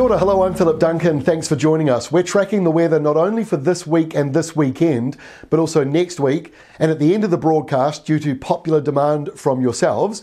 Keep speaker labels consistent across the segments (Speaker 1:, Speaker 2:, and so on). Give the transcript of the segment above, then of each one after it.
Speaker 1: Kia ora, hello, I'm Philip Duncan. Thanks for joining us. We're tracking the weather not only for this week and this weekend, but also next week. And at the end of the broadcast, due to popular demand from yourselves,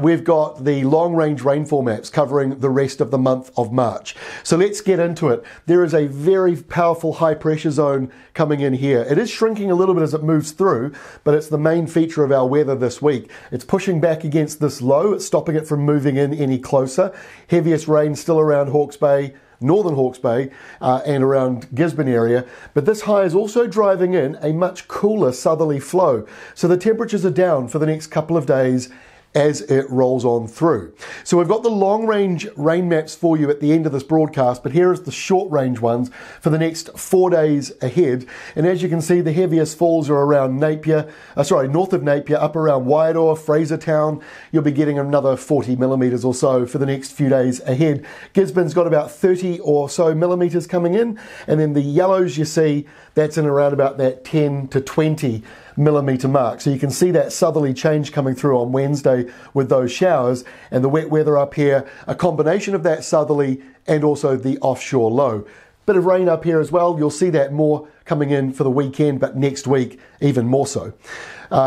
Speaker 1: we've got the long-range rainfall maps covering the rest of the month of March. So let's get into it. There is a very powerful high-pressure zone coming in here. It is shrinking a little bit as it moves through, but it's the main feature of our weather this week. It's pushing back against this low. It's stopping it from moving in any closer. Heaviest rain still around Hawke's Bay, northern Hawke's Bay, and around Gisborne area. But this high is also driving in a much cooler southerly flow. So the temperatures are down for the next couple of days as it rolls on through. So we've got the long-range rain maps for you at the end of this broadcast, but here is the short-range ones for the next 4 days ahead. And as you can see, the heaviest falls are around north of Napier, up around Wairoa, Frasertown. You'll be getting another 40 millimetres or so for the next few days ahead. Gisborne's got about 30 or so millimetres coming in, and then the yellows you see, that's in around about that 10 to 20 millimetre mark. So you can see that southerly change coming through on Wednesday with those showers, and the wet weather up here, a combination of that southerly and also the offshore low. Bit of rain up here as well. You'll see that more coming in for the weekend, but next week even more so.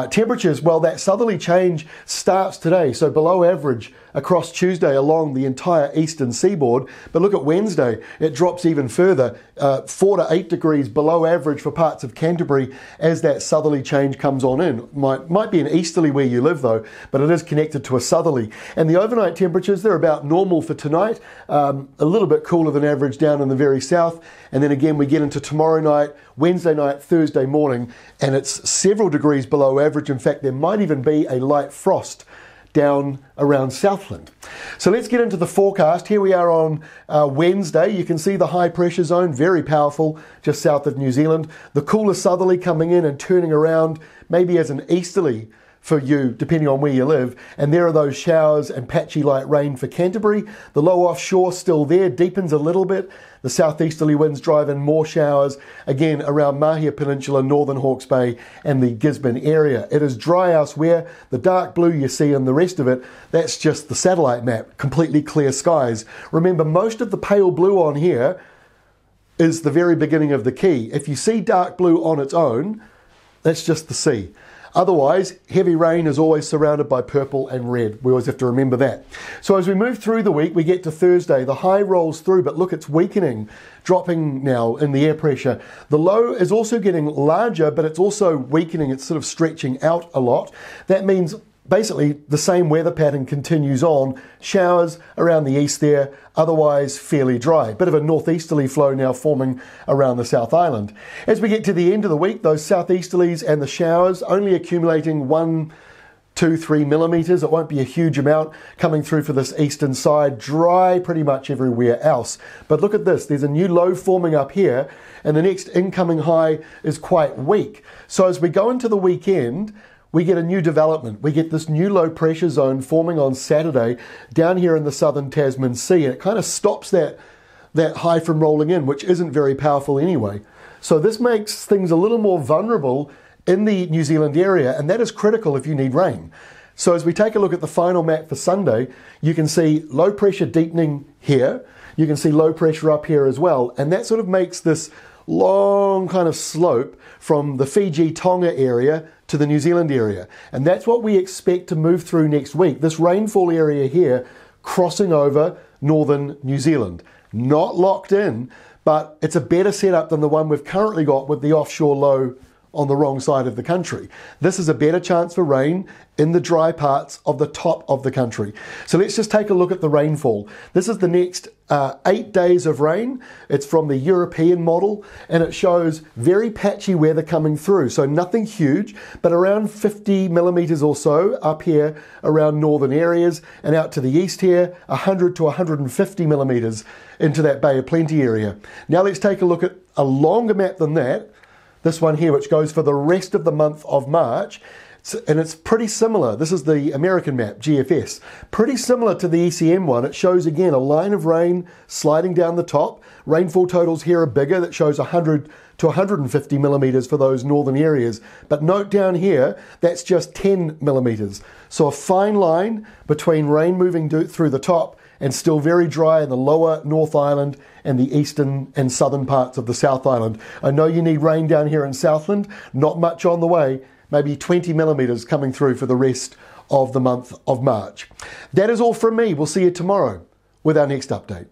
Speaker 1: Temperatures, well, that southerly change starts today, so below average across Tuesday along the entire eastern seaboard. But look at Wednesday, it drops even further, 4 to 8 degrees below average for parts of Canterbury as that southerly change comes on in. Might be an easterly where you live though, but it is connected to a southerly. And the overnight temperatures, they're about normal for tonight, a little bit cooler than average down in the very south. And then again, we get into tomorrow night, Wednesday night, Thursday morning, and it's several degrees below average. In fact, there might even be a light frost down around Southland. So let's get into the forecast. Here we are on Wednesday. You can see the high pressure zone, very powerful, just south of New Zealand. The cooler southerly coming in and turning around, maybe as an easterly for you, depending on where you live. And there are those showers and patchy light rain for Canterbury. The low offshore still there, deepens a little bit. The southeasterly winds drive in more showers, again around Mahia Peninsula, northern Hawke's Bay and the Gisborne area. It is dry elsewhere. The dark blue you see and the rest of it, that's just the satellite map, completely clear skies. Remember, most of the pale blue on here is the very beginning of the key. If you see dark blue on its own, that's just the sea. Otherwise, heavy rain is always surrounded by purple and red. We always have to remember that. So as we move through the week, we get to Thursday. The high rolls through, but look, it's weakening, dropping now in the air pressure. The low is also getting larger, but it's also weakening. It's sort of stretching out a lot. That means basically the same weather pattern continues on. Showers around the east there, otherwise fairly dry. Bit of a northeasterly flow now forming around the South Island. As we get to the end of the week, those southeasterlies and the showers only accumulating 1, 2, 3 millimetres. It won't be a huge amount coming through for this eastern side. Dry pretty much everywhere else. But look at this. There's a new low forming up here, and the next incoming high is quite weak. So as we go into the weekend, we get a new development. We get this new low pressure zone forming on Saturday down here in the southern Tasman Sea, and it kind of stops that high from rolling in, which isn't very powerful anyway. So this makes things a little more vulnerable in the New Zealand area, and that is critical if you need rain. So as we take a look at the final map for Sunday, you can see low pressure deepening here. You can see low pressure up here as well, and that sort of makes this long kind of slope from the Fiji Tonga area to the New Zealand area. And that's what we expect to move through next week. This rainfall area here crossing over northern New Zealand. Not locked in, but it's a better setup than the one we've currently got with the offshore low on the wrong side of the country. This is a better chance for rain in the dry parts of the top of the country. So let's just take a look at the rainfall. This is the next 8 days of rain. It's from the European model, and it shows very patchy weather coming through. So nothing huge, but around 50 millimetres or so up here around northern areas, and out to the east here, 100 to 150 millimetres into that Bay of Plenty area. Now let's take a look at a longer map than that. This one here, which goes for the rest of the month of March, and it's pretty similar. This is the American map, GFS. Pretty similar to the ECM one. It shows, again, a line of rain sliding down the top. Rainfall totals here are bigger. That shows 100 to 150 millimetres for those northern areas. But note down here, that's just 10 millimetres. So a fine line between rain moving through the top and still very dry in the lower North Island and the eastern and southern parts of the South Island. I know you need rain down here in Southland, not much on the way, maybe 20 millimetres coming through for the rest of the month of March. That is all from me. We'll see you tomorrow with our next update.